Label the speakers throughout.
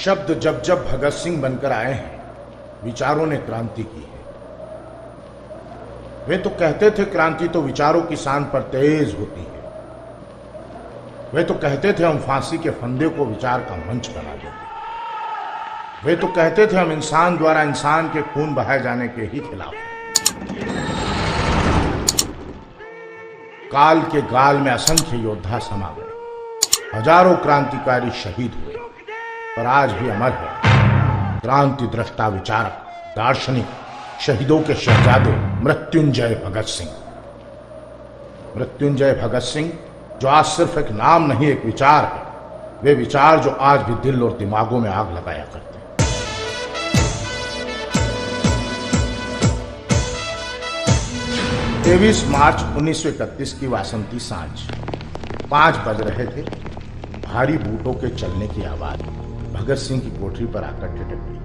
Speaker 1: शब्द जब जब भगत सिंह बनकर आए हैं, विचारों ने क्रांति की है। वे तो कहते थे क्रांति तो विचारों की शान पर तेज होती है। वे तो कहते थे हम फांसी के फंदे को विचार का मंच बना देंगे। वे तो कहते थे हम इंसान द्वारा इंसान के खून बहाए जाने के ही खिलाफ हैं। काल के गाल में असंख्य योद्धा समा गए, हजारों क्रांतिकारी शहीद हुए, पर आज भी अमर है क्रांति दृष्टा विचारक दार्शनिक शहीदों के शहजादे मृत्युंजय भगत सिंह। मृत्युंजय भगत सिंह जो आज सिर्फ एक नाम नहीं एक विचार है, वे विचार जो आज भी दिल और दिमागों में आग लगाया करते हैं। 23 मार्च 1931 की वासंती सांझ 5 बज रहे थे। भारी बूटों के चलने की आवाज भगत सिंह की कोठरी पर आकर ठिठक गई।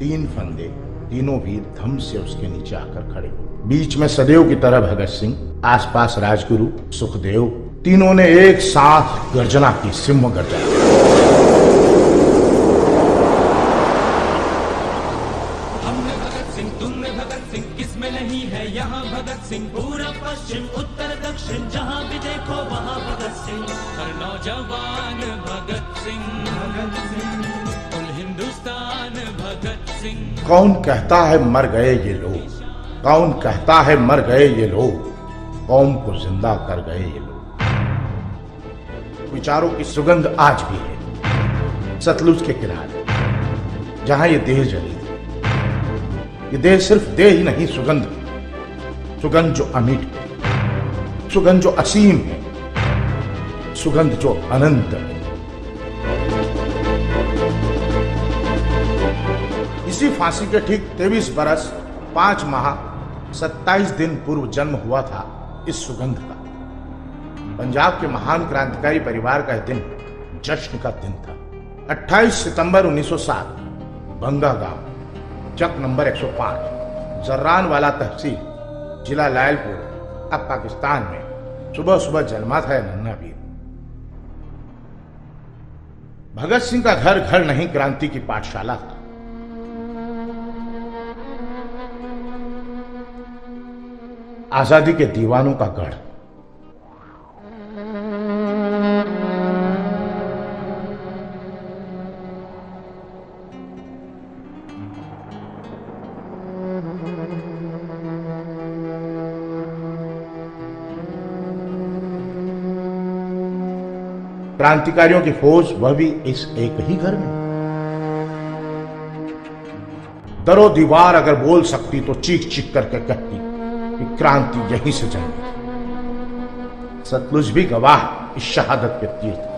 Speaker 1: 3 फंदे, तीनों वीर धम से उसके नीचे आकर खड़े हो। बीच में सदैव की तरह भगत सिंह, आसपास राजगुरु सुखदेव, तीनों ने एक साथ गर्जना की, सिंह गर्जना।
Speaker 2: पूरा पश्चिम उत्तर दक्षिण जहां भी देखो वहां भगत सिंह। हर नौजवान भगत सिंह, कुल हिंदुस्तान भगत सिंह।
Speaker 1: कौन कहता है मर गए ये लोग, कौन कहता है मर गए ये लोग, कौम को जिंदा कर गए ये लोग। विचारों की सुगंध आज भी है सतलुज के किनारे, जहां ये देह जली थी। ये देह सिर्फ देह ही नहीं, सुगंध, सुगंध जो अमिट है, सुगंध जो असीम है, सुगंध जो अनंत है। इसी फांसी के ठीक 23 बरस 5 माह 27 दिन पूर्व जन्म हुआ था इस सुगंध का। पंजाब के महान क्रांतिकारी परिवार का यह दिन जश्न का दिन था। 28 सितंबर 1907 बंगा गांव, चक नंबर 105, जर्रानवाला तहसील, जिला लायलपुर, अब पाकिस्तान में सुबह सुबह जन्मा था नन्हा वीर। भगत सिंह का घर घर नहीं, क्रांति की पाठशाला था। आजादी के दीवानों का गढ़। क्रांतिकारियों की फौज, वह भी इस एक ही घर में। दरो दीवार अगर बोल सकती तो चीख चीख करके कहती कि क्रांति यहीं से जन्मी। सतलुज भी गवाह इस शहादत के तीर थे।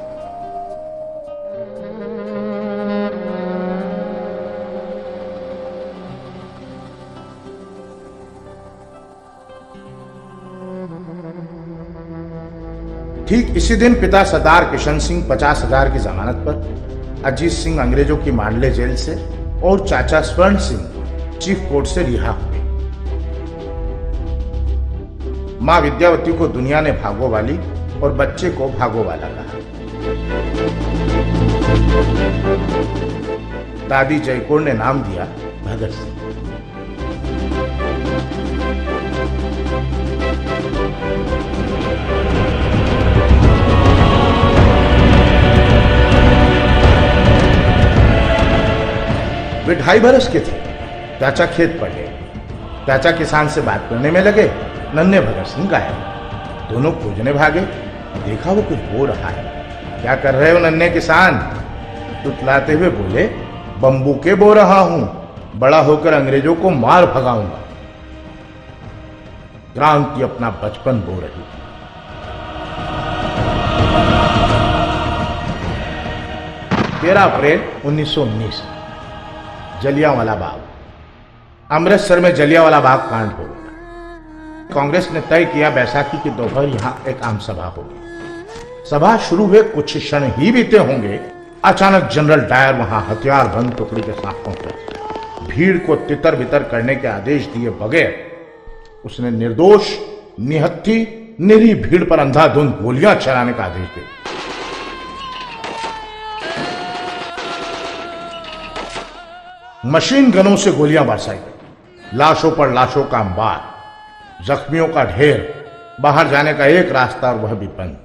Speaker 1: ठीक इसी दिन पिता सरदार किशन सिंह 50,000 की जमानत पर, अजीत सिंह अंग्रेजों की मांडले जेल से और चाचा स्वर्ण सिंह चीफ कोर्ट से रिहा हुए। मां विद्यावती को दुनिया ने भागो वाली और बच्चे को भागो वाला कहा। दादी जयकौर ने नाम दिया भगत सिंह। वे 2.5 बरस के थे। चाचा खेत पर गए, चाचा किसान से बात करने में लगे, नन्हे भगत सिंह गायब। दोनों खोजने भागे, देखा वो कुछ बो रहा है। क्या कर रहे हो नन्हे किसान? तुतलाते हुए बोले, बंबू के बो रहा हूं, बड़ा होकर अंग्रेजों को मार भगाऊंगा। क्रांति अपना बचपन बो रही थी। अप्रैल 1919, जलियांवाला बाग। अमृतसर में जलियांवाला बाग कांड हो गया। कांग्रेस ने तय किया बैसाखी की दोपहर यहां एक आम सभा होगी। सभा शुरू हुए कुछ क्षण ही बीते होंगे, अचानक जनरल डायर वहां हथियार बंद टुकड़ी के साथ पहुंचे। भीड़ को तितर बितर करने के आदेश दिए बगैर उसने निर्दोष निहत्थी निरी भीड़ पर अंधाधुंध गोलियां चलाने का आदेश दिया। मशीन गनों से गोलियां बरसाई गई, लाशों पर लाशों का अंबार, जख्मियों का ढेर, बाहर जाने का एक रास्ता और वह भी बंद।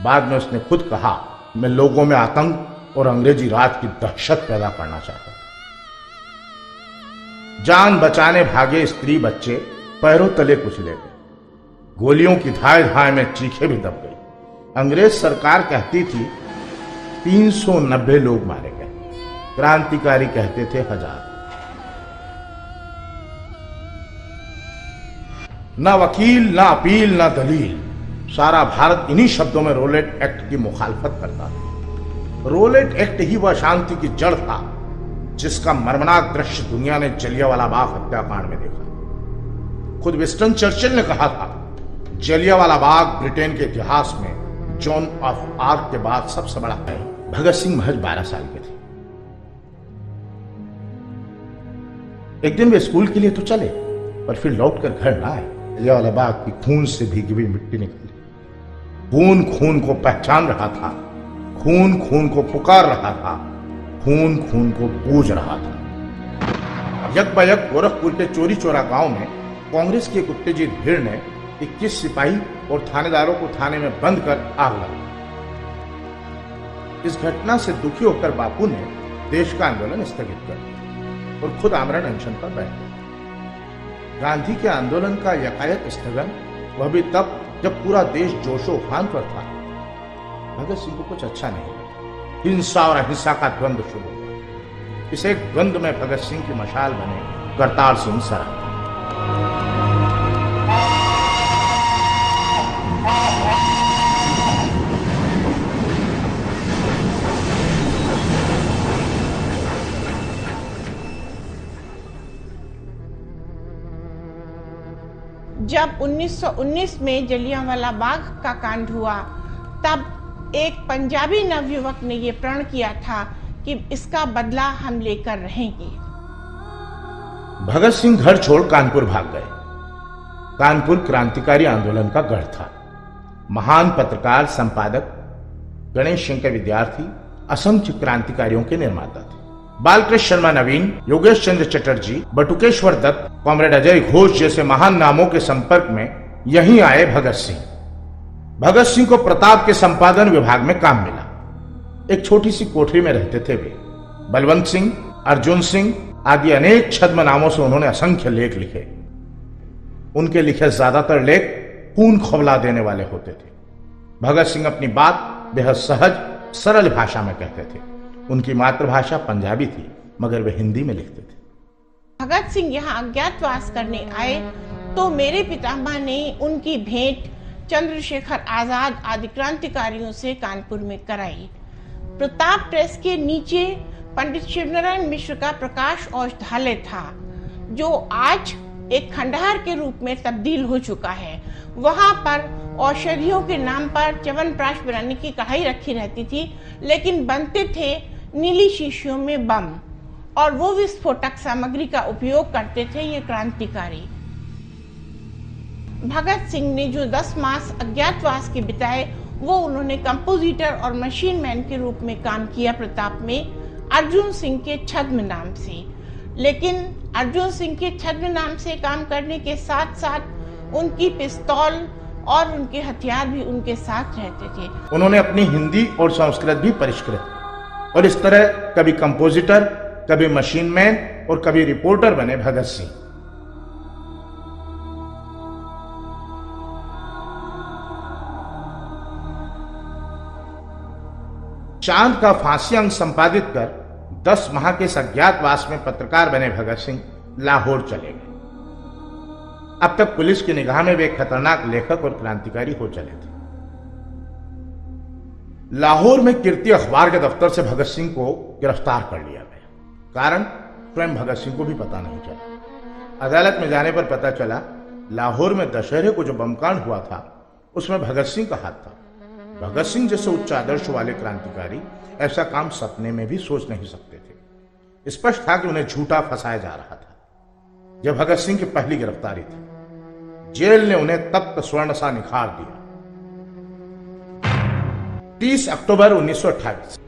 Speaker 1: बाद में उसने खुद कहा, मैं लोगों में आतंक और अंग्रेजी राज की दहशत पैदा करना चाहता था। जान बचाने भागे स्त्री बच्चे पैरों तले कुचले गए, गोलियों की धाय धाय में चीखें भी दब गई। अंग्रेज सरकार कहती थी 390 लोग मारे गए, क्रांतिकारी कहते थे 1000। ना वकील, ना अपील, ना दलील, सारा भारत इन्हीं शब्दों में रोलेट एक्ट की मुखालफत करता था। रोलेट एक्ट ही वह शांति की जड़ था जिसका मर्मनाक दृश्य दुनिया ने जलियांवाला बाग हत्याकांड में देखा। खुद विंस्टन चर्चिल ने कहा था, जलियांवाला बाग ब्रिटेन के इतिहास में जॉन ऑफ आर्क के बाद सबसे बड़ा है। भगत सिंह महज 12 साल के थे। एक दिन वे स्कूल के लिए तो चले, पर फिर लौटकर घर ना आए। जलियांवाला बाग की खून से भीगी हुई मिट्टी निकली। खून खून को पहचान रहा था, खून खून को पुकार रहा था, खून खून को पूज रहा था। यकबायक गोरखपुर के चोरी चोरा गांव में कांग्रेस की एक उत्तेजित भीड़ ने 21 सिपाही और थानेदारों को थाने में बंद कर आग लगाई। इस घटना से दुखी होकर बापू ने देश का आंदोलन स्थगित कर दिया और खुद आमरण अनशन पर बैठ गए। गांधी के आंदोलन का यकायक स्थगन, वह भी तब जब पूरा देश जोशो उफान पर था। भगत सिंह को कुछ अच्छा नहीं लगा। हिंसा और अहिंसा का द्वंद्व शुरू हुआ। इस एक द्वंद्व में भगत सिंह की मशाल बने करतार सिंह सराफ।
Speaker 3: जब 1919 में जलियांवाला बाग का कांड हुआ, तब एक पंजाबी नवयुवक ने यह प्रण किया था कि इसका बदला हम लेकर रहेंगे।
Speaker 1: भगत सिंह घर छोड़ कानपुर भाग गए। कानपुर क्रांतिकारी आंदोलन का गढ़ था। महान पत्रकार, संपादक, गणेश सिंह के विद्यार्थी, असंख्य क्रांतिकारियों के निर्माता थे। बालकृष्ण शर्मा नवीन, योगेश चंद्र चटर्जी, बटुकेश्वर दत्त, कॉमरेड अजय घोष जैसे महान नामों के संपर्क में यहीं आए भगत सिंह। भगत सिंह को प्रताप के संपादन विभाग में काम मिला। एक छोटी सी कोठरी में रहते थे वे। बलवंत सिंह, अर्जुन सिंह आदि अनेक छद्म नामों से उन्होंने असंख्य लेख लिखे। उनके लिखे ज्यादातर लेख खून खौला देने वाले होते थे। भगत सिंह अपनी बात बेहद सहज सरल भाषा में कहते थे। उनकी मातृभाषा पंजाबी थी, मगर वे हिंदी में लिखते थे।
Speaker 3: भगत सिंह यहाँ अज्ञातवास करने आए तो मेरे पितामह ने उनकी भेंट चंद्रशेखर आजाद आदि क्रांतिकारियों से कानपुर में कराई। प्रताप प्रेस के नीचे पंडित शिवनारायण मिश्र का प्रकाश औषधालय था, जो आज एक खंडहर के रूप में तब्दील हो चुका है। वहां पर औषधियों के नाम पर च्यवनप्राश बनाने की कढ़ाई रखी रहती थी, लेकिन बनते थे नीली शीशियों में बम, और वो विस्फोटक सामग्री का उपयोग करते थे ये क्रांतिकारी। भगत सिंह ने जो 10 मास अज्ञातवास के बिताए, वो उन्होंने कंपोजिटर और मशीन मैन के रूप में काम किया प्रताप में, अर्जुन सिंह के छद्म नाम से। लेकिन अर्जुन सिंह के छद्म नाम से काम करने के साथ साथ उनकी पिस्तौल और उनके हथियार भी उनके साथ रहते थे।
Speaker 1: उन्होंने अपनी हिंदी और संस्कृत भी परिष्कृत, और इस तरह कभी कंपोजिटर, कभी मशीन मैन और कभी रिपोर्टर बने भगत सिंह। चांद का फांसी अंक संपादित कर 10 माह के अज्ञातवास में पत्रकार बने भगत सिंह लाहौर चले गए। अब तक पुलिस की निगाह में वे खतरनाक लेखक और क्रांतिकारी हो चले थे। लाहौर में कीर्ति अखबार के दफ्तर से भगत सिंह को गिरफ्तार कर लिया गया। कारण स्वयं भगत सिंह को भी पता नहीं चला। अदालत में जाने पर पता चला, लाहौर में दशहरे को जो बमकांड हुआ था उसमें भगत सिंह का हाथ था। भगत सिंह जैसे उच्च आदर्श वाले क्रांतिकारी ऐसा काम सपने में भी सोच नहीं सकते थे। स्पष्ट था कि उन्हें झूठा फंसाया जा रहा था। यह भगत सिंह की पहली गिरफ्तारी थी। जेल ने उन्हें तप्त स्वर्ण सा निखार दिया। 30 अक्टूबर 1928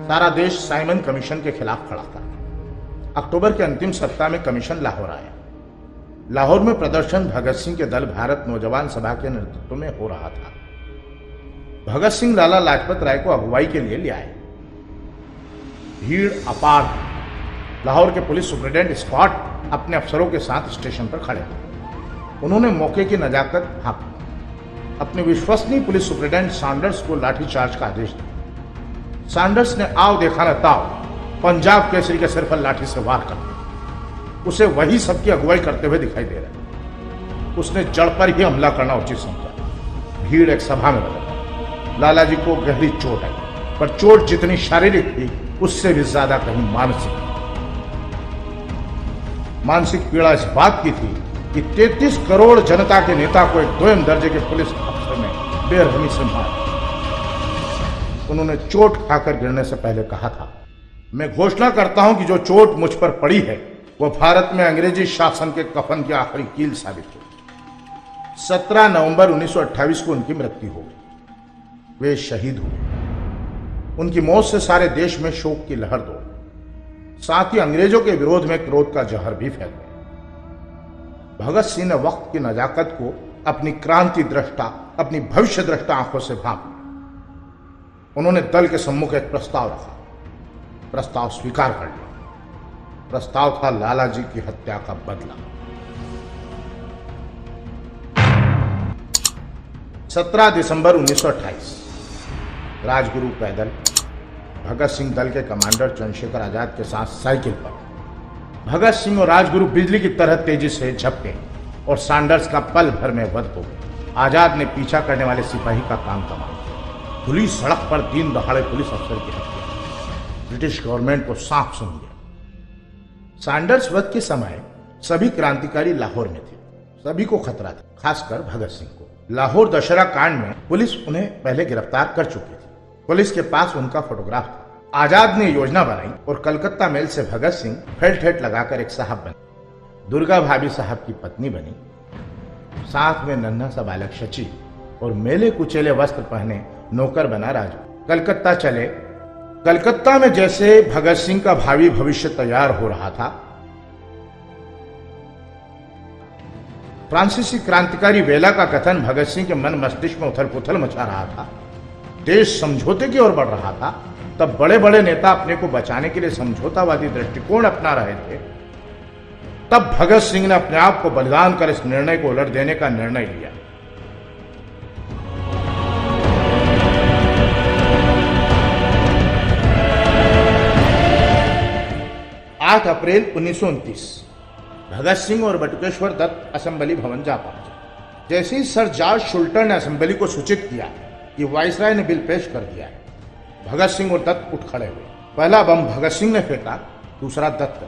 Speaker 1: सारा देश साइमन कमीशन के खिलाफ खड़ा था। अक्टूबर के अंतिम सप्ताह में कमीशन लाहौर आया। लाहौर में प्रदर्शन भगत सिंह के दल भारत नौजवान सभा के नेतृत्व में हो रहा था। भगत सिंह लाला लाजपत राय को अगुवाई के लिए ले आए। भीड़ अपार थी। लाहौर के पुलिस सुप्रिंटेंडेंट स्कॉट अपने अफसरों के साथ स्टेशन पर खड़े थे। उन्होंने मौके की नजाकत भांपी। अपने विश्वसनीय पुलिस सुप्रिंटेंडेंट सैंडर्स को लाठीचार्ज का आदेश दिया। सैंडर्स ने आओ देखा न ताओ पंजाब केसरी के सिर पर लाठी से वार कर दिया। उसे वही सबकी अगुवाई करते हुए दिखाई दे रहा। उसने जड़ पर ही हमला करना उचित समझा। भीड़ एक सभा में बदल। लाला जी को गहरी चोट आई, पर चोट जितनी शारीरिक थी उससे भी ज्यादा कहीं मानसिक पीड़ा इस बात की थी कि 33 करोड़ जनता के नेता को एक दोयम दर्जे के पुलिस अफसर ने बेरहमी से मारा। उन्होंने चोट खाकर गिरने से पहले कहा था, मैं घोषणा करता हूं कि जो चोट मुझ पर पड़ी है वो भारत में अंग्रेजी शासन के कफन की आखिरी कील साबित हुई। 17 नवंबर 1928 को उनकी मृत्यु हो गई। वे शहीद हुए। उनकी मौत से सारे देश में शोक की लहर दौड़ी। साथ ही अंग्रेजों के विरोध में क्रोध का जहर भी फैल गया। भगत सिंह ने वक्त की नजाकत को अपनी क्रांति दृष्टा, अपनी भविष्य दृष्टा आंखों से भांप। उन्होंने दल के सम्मुख एक प्रस्ताव रखा। प्रस्ताव स्वीकार कर लिया। प्रस्ताव था लाला जी की हत्या का बदला। 17 दिसंबर 1928 राजगुरु पैदल, भगत सिंह दल के कमांडर चंद्रशेखर आजाद के साथ साइकिल पर। भगत सिंह और राजगुरु बिजली की तरह तेजी से झपके और सैंडर्स का पल भर में वध हो गया। आजाद ने पीछा करने वाले सिपाही का काम कमा। खुली सड़क पर दिन दहाड़े पुलिस अफसर की हत्या। ब्रिटिश गवर्नमेंट को सांप सूंघ गया। सैंडर्स वध के समय सभी क्रांतिकारी लाहौर में थे। सभी को खतरा था, खासकर भगत सिंह को। लाहौर दशहरा कांड में पुलिस उन्हें पहले गिरफ्तार कर चुकी थी। पुलिस के पास उनका फोटोग्राफ था। आजाद ने योजना बनाई और कलकत्ता मेल से भगत सिंह फेल्ट हेट लगाकर एक साहब बने। दुर्गा भाभी साहब की पत्नी बनी। साथ में नन्हा सा बालक शची और मेले कुचेले वस्त्र पहने नौकर बना राजू। कलकत्ता चले। कलकत्ता में जैसे भगत सिंह का भावी भविष्य तैयार हो रहा था, फ्रांसीसी क्रांतिकारी वेला का कथन भगत सिंह के मन मस्तिष्क में उथल पुथल मचा रहा था। देश समझौते की ओर बढ़ रहा था। तब बड़े बड़े नेता अपने को बचाने के लिए समझौतावादी दृष्टिकोण अपना रहे थे। तब भगत सिंह ने अपने आप को बलिदान कर इस निर्णय को उलट देने का निर्णय लिया। 8 अप्रैल 1929 भगत सिंह और बटुकेश्वर दत्त असेंबली भवन जा पहुंचे। जैसे ही सर जॉर्ज शुल्टर ने असेंबली को सूचित किया कि वाइसराय ने बिल पेश कर दिया है, भगत सिंह और दत्त उठ खड़े हुए। पहला बम भगत सिंह ने फेंका, दूसरा दत्त ने।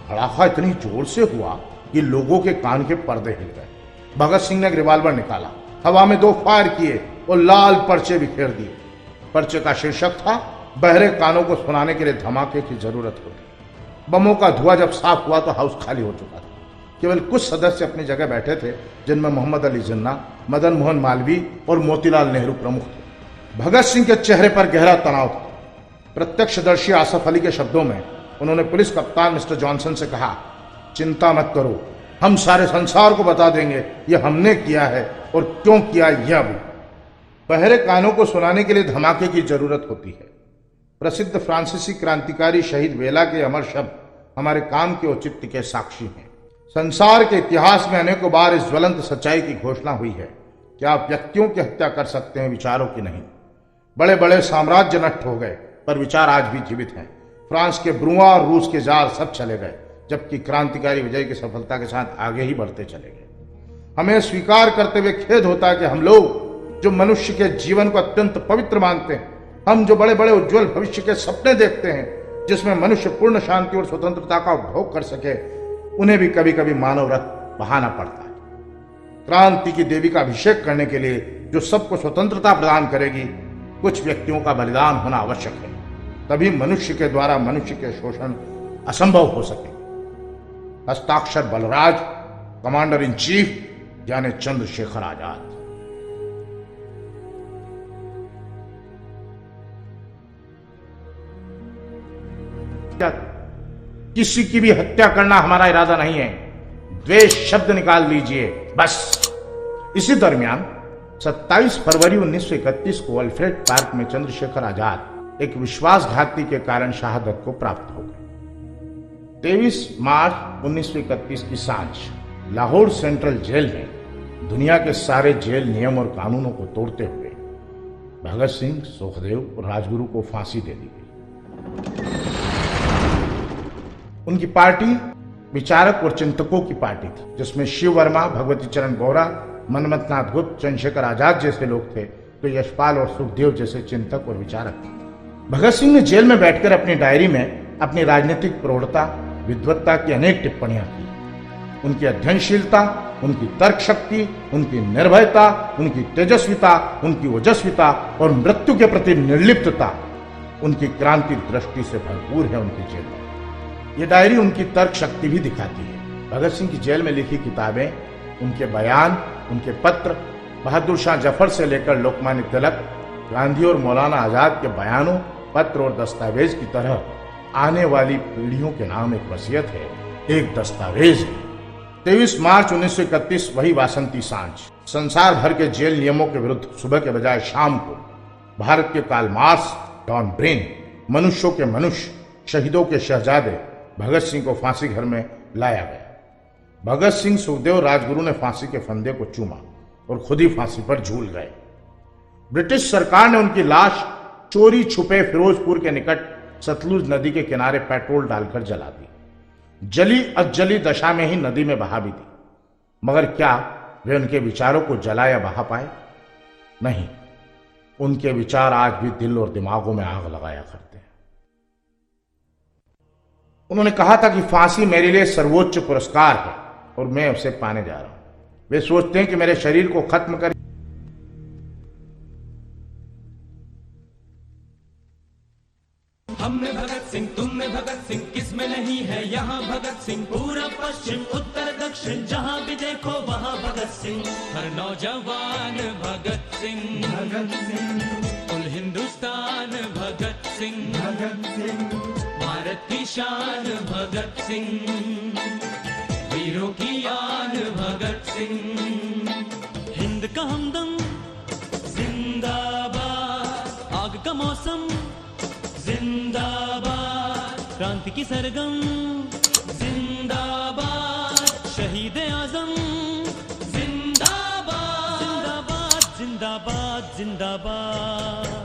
Speaker 1: धड़ाका इतनी जोर से हुआ कि लोगों के कान के पर्दे हिल गए। भगत सिंह ने एक रिवाल्वर निकाला, हवा में 2 फायर किए और लाल पर्चे बिखेर दिए। पर्चे का शीर्षक था, बहरे कानों को सुनाने के लिए धमाके की जरूरत होती। बमों का धुआं जब साफ हुआ तो हाउस खाली हो चुका था। केवल कुछ सदस्य अपनी जगह बैठे थे, जिनमें मोहम्मद अली जिन्ना, मदन मोहन मालवीय और मोतीलाल नेहरू प्रमुख थे। भगत सिंह के चेहरे पर गहरा तनाव था। प्रत्यक्षदर्शी आसफ अली के शब्दों में उन्होंने पुलिस कप्तान मिस्टर जॉनसन से कहा, चिंता मत करो, हम सारे संसार को बता देंगे यह हमने किया है और क्यों किया यह भी। बहरे कानों को सुनाने के लिए धमाके की जरूरत होती है। प्रसिद्ध फ्रांसीसी क्रांतिकारी शहीद वेला के अमर शब्द हमारे काम के औचित्य के साक्षी हैं। संसार के इतिहास में अनेकों बार इस ज्वलंत सच्चाई की घोषणा हुई है कि आप व्यक्तियों की हत्या कर सकते हैं, विचारों की नहीं। बड़े बड़े साम्राज्य नष्ट हो गए, पर विचार आज भी जीवित हैं। फ्रांस के ब्रुआ और रूस के जार सब चले गए, जबकि क्रांतिकारी विजय की सफलता के साथ आगे ही बढ़ते चले गए। हमें स्वीकार करते हुए खेद होता है कि हम लोग जो मनुष्य के जीवन को अत्यंत पवित्र मानते हैं, हम जो बड़े बड़े उज्जवल भविष्य के सपने देखते हैं जिसमें मनुष्य पूर्ण शांति और स्वतंत्रता का उपभोग कर सके, उन्हें भी कभी कभी मानव रथ बहाना पड़ता है। क्रांति की देवी का अभिषेक करने के लिए जो सबको स्वतंत्रता प्रदान करेगी, कुछ व्यक्तियों का बलिदान होना आवश्यक है, तभी मनुष्य के द्वारा मनुष्य के शोषण असंभव हो सके। हस्ताक्षर बलराज, कमांडर इन चीफ यानी चंद्रशेखर आजाद। किसी की भी हत्या करना हमारा इरादा नहीं है। द्वेष शब्द निकाल लीजिए बस। इसी दरमियान 27 फरवरी 1931 को अल्फ्रेड पार्क में चंद्रशेखर आजाद एक विश्वासघाती के कारण शहादत को प्राप्त हो गए। 23 मार्च 1931 की सांझ लाहौर सेंट्रल जेल में दुनिया के सारे जेल नियम और कानूनों को तोड़ते हुए भगत सिंह, सुखदेव और राजगुरु को फांसी दे दी गई। उनकी पार्टी विचारक और चिंतकों की पार्टी थी, जिसमें शिव वर्मा, भगवती चरण गौड़ा, मनमथ नाथ गुप्त, चंद्रशेखर आजाद जैसे लोग थे, तो यशपाल और सुखदेव जैसे चिंतक और विचारक थे। भगत सिंह ने जेल में बैठकर अपनी डायरी में अपनी राजनीतिक प्रौढ़ता, विद्वत्ता की अनेक टिप्पणियां की। उनकी अध्ययनशीलता, उनकी तर्क शक्ति, उनकी निर्भयता, उनकी तेजस्विता, उनकी ओजस्विता और मृत्यु के प्रति निर्लिप्तता उनकी क्रांति दृष्टि से भरपूर है। उनकी जेल में ये डायरी उनकी तर्क शक्ति भी दिखाती है। भगत सिंह की जेल में लिखी किताबें, उनके बयान, उनके पत्र, बहादुर शाह जफर से लेकर लोकमान्य तिलक, गांधी और मौलाना आजाद के बयानों, पत्र और दस्तावेज की तरह आने वाली पीढ़ियों के नाम एक वसीयत है, एक दस्तावेज है। 23 मार्च 1931 वही वासंती सांझ, संसार भर के जेल नियमों के विरुद्ध सुबह के बजाय शाम को भारत के कार्ल मार्क्स, डॉन ब्रेन, मनुष्यों के मनुष्य, शहीदों के शहजादे भगत सिंह को फांसी घर में लाया गया। भगत सिंह, सुखदेव, राजगुरु ने फांसी के फंदे को चूमा और खुद ही फांसी पर झूल गए। ब्रिटिश सरकार ने उनकी लाश चोरी छुपे फिरोजपुर के निकट सतलुज नदी के किनारे पेट्रोल डालकर जला दी। जली अजली दशा में ही नदी में बहा भी दी। मगर क्या वे उनके विचारों को जला या बहा पाए? नहीं, उनके विचार आज भी दिल और दिमागों में आग लगाया करते हैं। उन्होंने कहा था कि फांसी मेरे लिए सर्वोच्च पुरस्कार है और मैं उसे पाने जा रहा हूं। वे सोचते हैं कि मेरे शरीर को खत्म कर
Speaker 2: हम में भगत सिंह, तुम में भगत सिंह, किस में नहीं है यहाँ भगत सिंह। पूरब पश्चिम उत्तर दक्षिण जहाँ भी देखो वहाँ भगत सिंह। हर नौजवान भगत सिंह, भगत सिंह, कुल हिंदुस्तान भगत सिंह, भगत सिंह, भारत की शान भगत सिंह, वीरों की आन भगत सिंह। हिंद का हमदम जिंदाबाद, आग का मौसम जिंदाबाद, क्रांति की सरगम जिंदाबाद, शहीद आजम जिंदाबाद, जिंदाबाद जिंदाबाद जिंदाबाद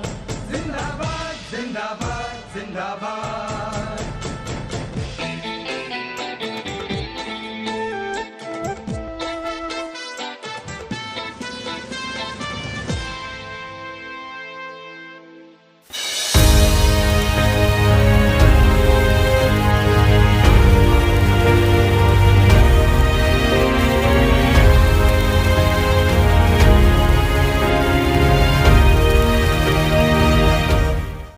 Speaker 2: जिंदाबाद जिंदाबाद जिंदाबाद।